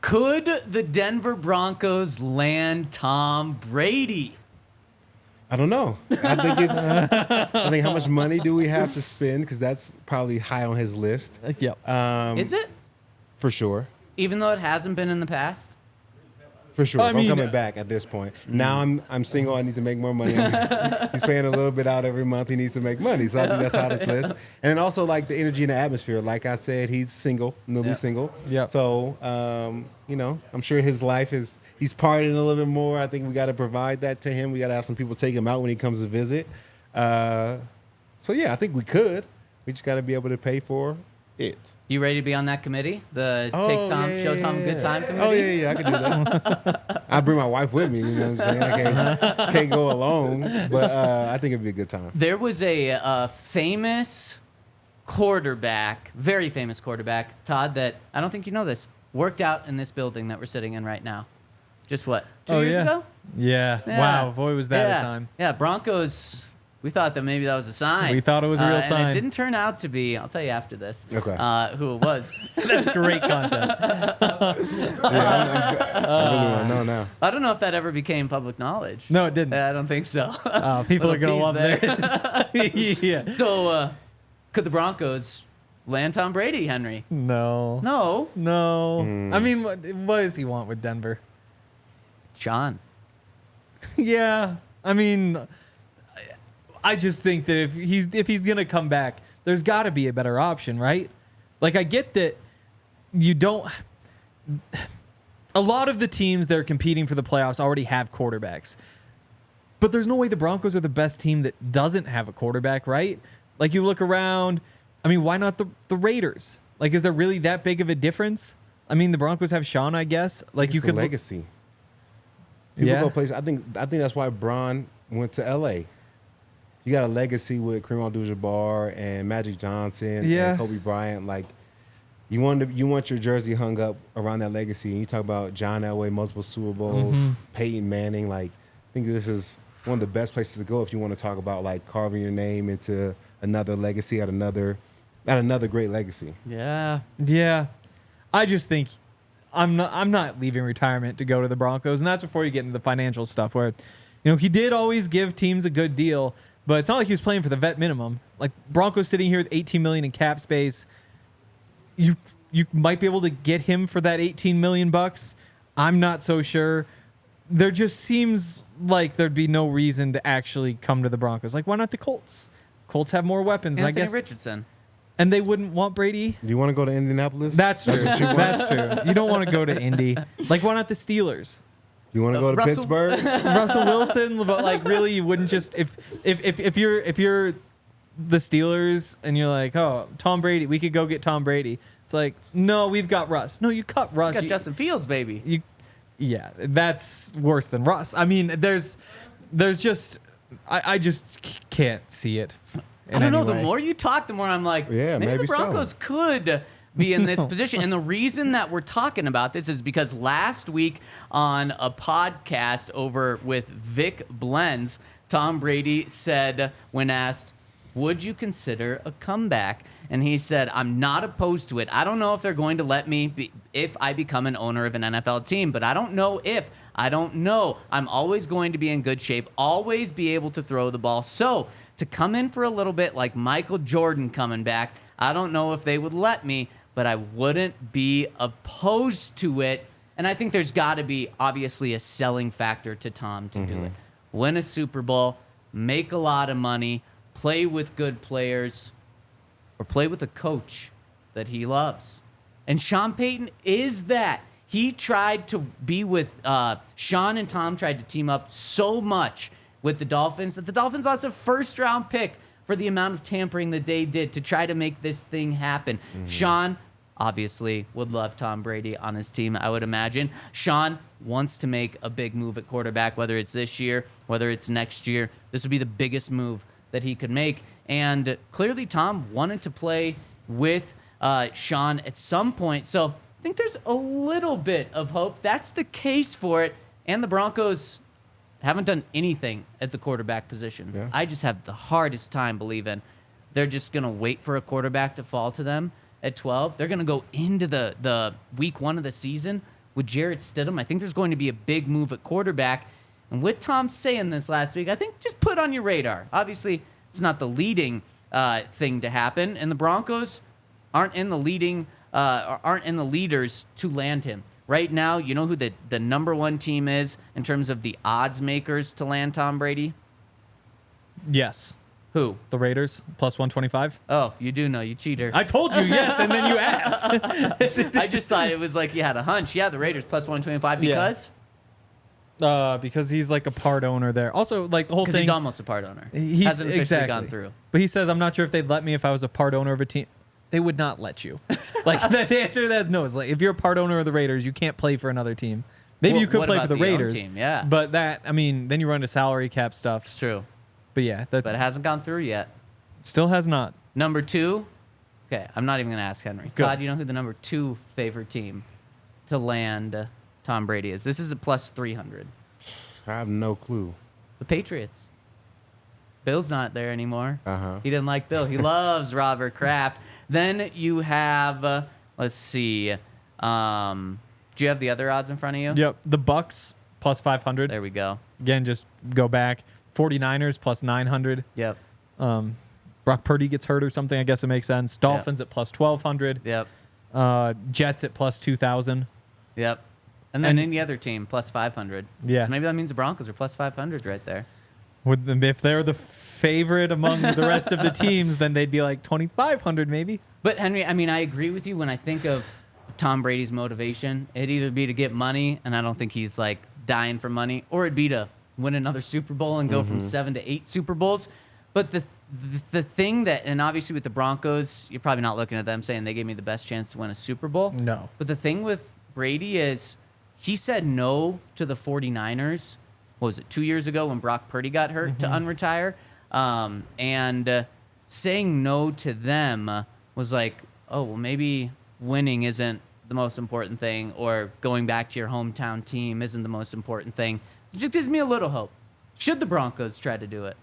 Could the Denver Broncos land Tom Brady? I don't know. I think how much money do we have to spend? Because that's probably high on his list. Yep. Is it? For sure. Even though it hasn't been in the past? For sure. I'm coming back at this point. Now I'm single. I need to make more money. He's paying a little bit out every month. He needs to make money. So I think that's how it's list. And also like the energy and the atmosphere. Like I said, he's single, newly single. Yeah. So I'm sure his life he's partying a little bit more. I think we got to provide that to him. We got to have some people take him out when he comes to visit. I think we could. We just got to be able to pay for it. You ready to be on that committee? Show Tom a good time committee? Oh, yeah, I can do that. I bring my wife with me, you know what I'm saying? I can't go alone, but I think it'd be a good time. There was a famous quarterback, very famous quarterback, Todd, that I don't think you know this, worked out in this building that we're sitting in right now. Just what, 2 years ago? Yeah. Wow, boy, was that a time. Yeah, Broncos... We thought that maybe that was a sign. We thought it was a real sign. And it didn't turn out to be. I'll tell you after this who it was. That's great content. I really want to know now. I don't know if that ever became public knowledge. No, it didn't. I don't think so. People are going to love this. Yeah. So, could the Broncos land Tom Brady, Henry? No. I mean, what does he want with Denver? Sean. Yeah. I mean... I just think that if he's gonna come back, there's got to be a better option, right? Like I get that you don't. A lot of the teams that are competing for the playoffs already have quarterbacks, but there's no way the Broncos are the best team that doesn't have a quarterback, right? Like you look around. I mean, why not the Raiders? Like, is there really that big of a difference? I mean, the Broncos have Sean, I guess. Like you could legacy. People go places. I think that's why Bron went to L.A. You got a legacy with Kareem Abdul-Jabbar and Magic Johnson and Kobe Bryant. Like, you want your jersey hung up around that legacy. And you talk about John Elway, multiple Super Bowls, Peyton Manning. Like, I think this is one of the best places to go if you want to talk about like carving your name into another legacy at another great legacy. Yeah. I just think I'm not leaving retirement to go to the Broncos, and that's before you get into the financial stuff. Where, he did always give teams a good deal. But it's not like he was playing for the vet minimum. Like Broncos sitting here with $18 million in cap space, you might be able to get him for that $18 million. I'm not so sure. There just seems like there'd be no reason to actually come to the Broncos. Like, why not the Colts? Colts have more weapons. Anthony I guess Richardson. And they wouldn't want Brady. Do you want to go to Indianapolis? That's true. That's true. You don't want to go to Indy. Like, why not the Steelers? You want to go to Pittsburgh? Russell Wilson, but like really, you wouldn't just if you're the Steelers and you're like, oh, Tom Brady, we could go get Tom Brady. It's like, no, we've got Russ. No, you cut Russ. You got Justin Fields, baby. Yeah, that's worse than Russ. I mean, there's just I just can't see it. I don't know. The more you talk, the more I'm like, maybe the Broncos could be in this position. And the reason that we're talking about this is because last week on a podcast over with Vic Blends, Tom Brady said, when asked, would you consider a comeback? And he said, I'm not opposed to it. I don't know if they're going to let me if I become an owner of an NFL team, but I don't know if. I don't know. I'm always going to be in good shape, always be able to throw the ball. So to come in for a little bit like Michael Jordan coming back, I don't know if they would let me, but I wouldn't be opposed to it. And I think there's got to be, obviously, a selling factor to Tom to do it. Win a Super Bowl, make a lot of money, play with good players, or play with a coach that he loves. And Sean Payton is that. He tried to be with Sean and Tom tried to team up so much with the Dolphins that the Dolphins lost a first-round pick for the amount of tampering that they did to try to make this thing happen. Sean obviously would love Tom Brady on his team, I would imagine. Sean wants to make a big move at quarterback, whether it's this year, whether it's next year. This would be the biggest move that he could make. And clearly Tom wanted to play with Sean at some point. So I think there's a little bit of hope. That's the case for it. And the Broncos haven't done anything at the quarterback position. Yeah. I just have the hardest time believing they're just going to wait for a quarterback to fall to them at 12. They're going to go into the week one of the season with Jarrett Stidham. I think there's going to be a big move at quarterback. And with Tom saying this last week, I think just put on your radar. Obviously, it's not the leading thing to happen, and the Broncos aren't in the leaders to land him. Right now, you know who the number one team is in terms of the odds makers to land Tom Brady? Yes. Who? The Raiders, plus 125. Oh, you do know, you cheater. I told you yes, and then you asked. I just thought it was like you had a hunch. Yeah, the Raiders plus 125 because? Because he's like a part owner there. Also, like the whole thing. Because he's almost a part owner. He's hasn't officially exactly gone through. But he says, I'm not sure if they'd let me if I was a part owner of a team. They would not let you. Like the answer to that is no. It's like if you're a part owner of the Raiders, you can't play for another team. Maybe you could play for the Raiders. Team? Yeah. But that, I mean, then you run into salary cap stuff. It's true. But yeah. But it hasn't gone through yet. Still has not. Number 2. Okay, I'm not even going to ask Henry. Go. Todd, you know who the number 2 favorite team to land Tom Brady is? This is a plus 300. I have no clue. The Patriots. Bill's not there anymore. Uh-huh. He didn't like Bill. He loves Robert Kraft. Then you have, let's see. Do you have the other odds in front of you? Yep. The Bucks, plus 500. There we go. Again, just go back. 49ers, plus 900. Yep. Brock Purdy gets hurt or something. I guess it makes sense. Dolphins at plus 1,200. Yep. Jets at plus 2,000. Yep. And then any other team, plus 500. Yeah. So maybe that means the Broncos are plus 500 right there. If they're the favorite among the rest of the teams, then they'd be like 2,500 maybe. But, Henry, I mean, I agree with you when I think of Tom Brady's motivation. It'd either be to get money, and I don't think he's, like, dying for money, or it'd be to win another Super Bowl and go from 7 to 8 Super Bowls. But the thing that, and obviously with the Broncos, you're probably not looking at them saying they gave me the best chance to win a Super Bowl. No. But the thing with Brady is he said no to the 49ers, what was it, 2 years ago when Brock Purdy got hurt to unretire. And saying no to them was like, oh, well, maybe winning isn't the most important thing, or going back to your hometown team isn't the most important thing. It just gives me a little hope. Should the Broncos try to do it?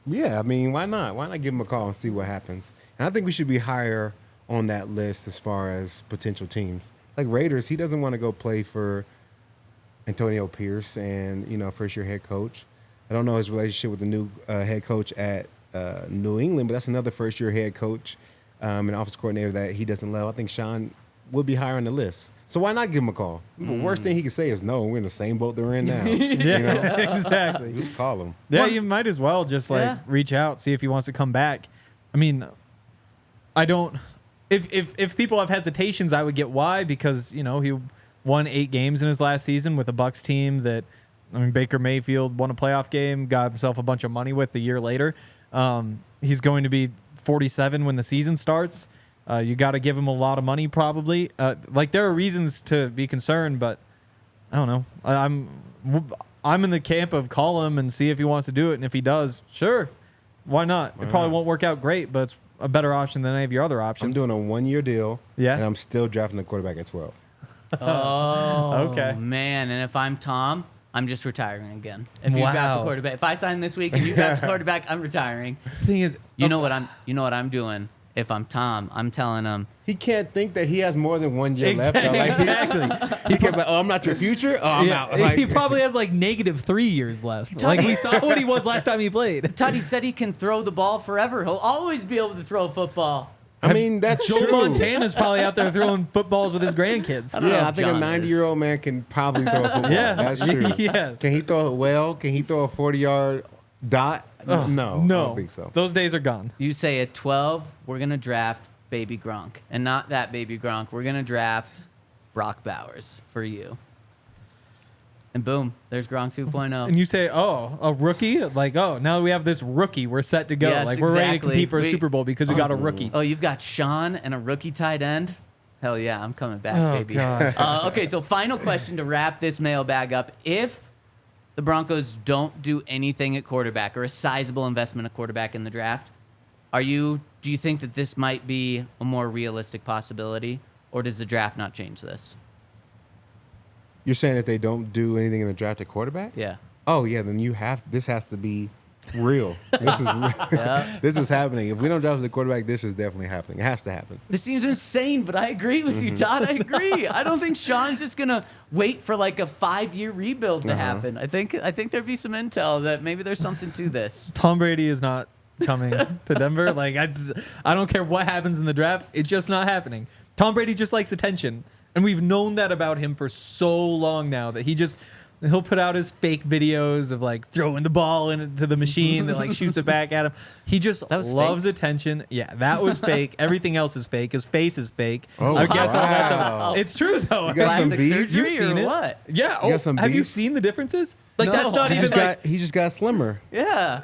Yeah, I mean, why not? Why not give him a call and see what happens? And I think we should be higher on that list as far as potential teams. Like Raiders, he doesn't want to go play for Antonio Pierce and, first-year head coach. I don't know his relationship with the new head coach at New England, but that's another first-year head coach and office coordinator that he doesn't love. I think Sean would be higher on the list. So why not give him a call? The worst thing he could say is no. We're in the same boat they're in now. Exactly. Just call him. Yeah, you might as well just reach out, see if he wants to come back. I mean, I don't. If people have hesitations, I would get why, because he won 8 games in his last season with a Bucs team that, Baker Mayfield won a playoff game, got himself a bunch of money with a year later. He's going to be 47 when the season starts. You got to give him a lot of money, probably. There are reasons to be concerned, but I don't know. I'm in the camp of call him and see if he wants to do it, and if he does, sure, why not? It probably won't work out great, but it's a better option than any of your other options. I'm doing a 1-year deal, and I'm still drafting a quarterback at 12. Oh, okay, man. And if I'm Tom, I'm just retiring again. If you draft a quarterback, if I sign this week and you draft a quarterback, I'm retiring. The thing is, you know what I'm doing. If I'm Tom, I'm telling him he can't think that he has more than 1 year left. Exactly. He can't be like, oh, I'm not your future. Oh, I'm out. He probably has -3 years left. We saw what he was last time he played. Todd, he said he can throw the ball forever. He'll always be able to throw a football. I mean, that's Joe true. Montana's probably out there throwing footballs with his grandkids. I think a 90-year-old man can probably throw a football. Yeah, that's true. Yes. Can he throw it well? Can he throw a 40-yard dot? No, I don't think so. Those days are gone. You say at 12, we're going to draft baby Gronk. And not that baby Gronk. We're going to draft Brock Bowers for you. And boom, there's Gronk 2.0. And you say, oh, a rookie? Now we have this rookie. We're set to go. Yes, we're ready to compete for a Super Bowl because we got a rookie. Oh, you've got Sean and a rookie tight end? Hell yeah, I'm coming back, baby. God. Okay, so final question to wrap this mailbag up. If the Broncos don't do anything at quarterback or a sizable investment at quarterback in the draft, do you think that this might be a more realistic possibility, or does the draft not change this? You're saying if they don't do anything in the draft at quarterback? Yeah. Oh, yeah, then this has to be real. This is happening. If we don't draft the quarterback, this is definitely happening. It has to happen. This seems insane, but I agree with you, Todd. I agree. I don't think Sean's just gonna wait for like a 5-year rebuild to happen. I think there'd be some intel that maybe there's something to this. Tom Brady is not coming to Denver. Like I don't care what happens in the draft. It's just not happening. Tom Brady just likes attention, and we've known that about him for so long now that he'll put out his fake videos of like throwing the ball into the machine that like shoots it back at him. He just loves attention. Yeah, that was fake. Everything else is fake. His face is fake. Oh, I guess all that wow. stuff. It's true though. You got some Plastic beef? surgery You've seen or it? what? Yeah. You got some have you beef? seen the differences? Like No, that's not I even like. He just got slimmer. Yeah.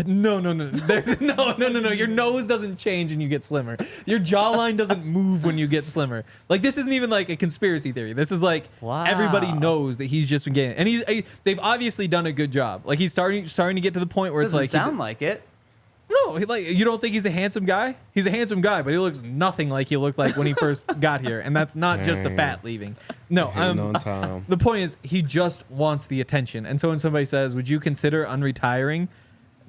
No. No. Your nose doesn't change and you get slimmer. Your jawline doesn't move when you get slimmer. Like this isn't even like a conspiracy theory. This is like everybody knows that he's just been getting, and they've obviously done a good job. Like he's starting to get to the point where Doesn't it's like sound like it. No, like you don't think he's a handsome guy? He's a handsome guy, but he looks nothing like he looked like when he first got here, and that's not just the fat leaving. No, On Tom. the point is he just wants the attention. And so when somebody says, "Would you consider unretiring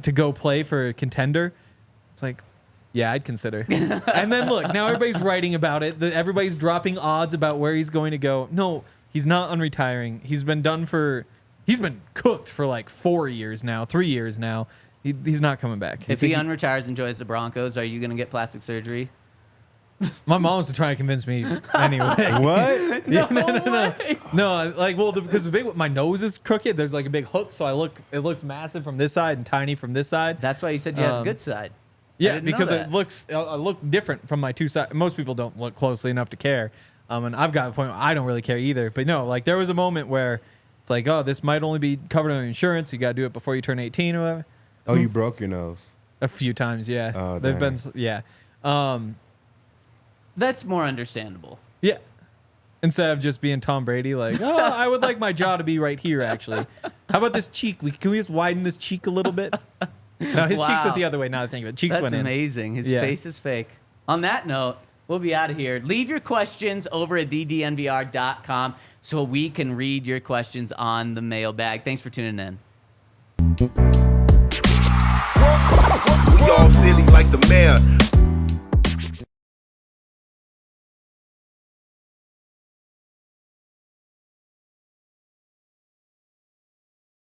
to go play for a contender?" It's like, yeah, I'd consider. And then look, now everybody's writing about it. Everybody's dropping odds about where he's going to go. No, he's not unretiring. He's been cooked for like 4 years now, 3 years now. He's not coming back. If he unretires and joins the Broncos, are you going to get plastic surgery? My mom was trying to convince me anyway. What? No, like, well, because my nose is crooked. There's like a big hook, so it looks massive from this side and tiny from this side. That's why you said you had a good side. Yeah, because I look different from my two sides. Most people don't look closely enough to care. And I've got a point where I don't really care either. But no, like there was a moment where it's like, oh, this might only be covered under insurance. You got to do it before you turn 18 or whatever. Oh, you broke your nose. A few times, yeah. Oh, They've dang. been, yeah. That's more understandable. Yeah. Instead of just being Tom Brady, like, oh, I would like my jaw to be right here, actually. How about this cheek? Can we just widen this cheek a little bit? No, his cheeks went the other way. Now that I think of it. Cheeks That's went in. amazing. His face is fake. On that note, we'll be out of here. Leave your questions over at DNVR.com so we can read your questions on the mailbag. Thanks for tuning in. We all silly like the mayor.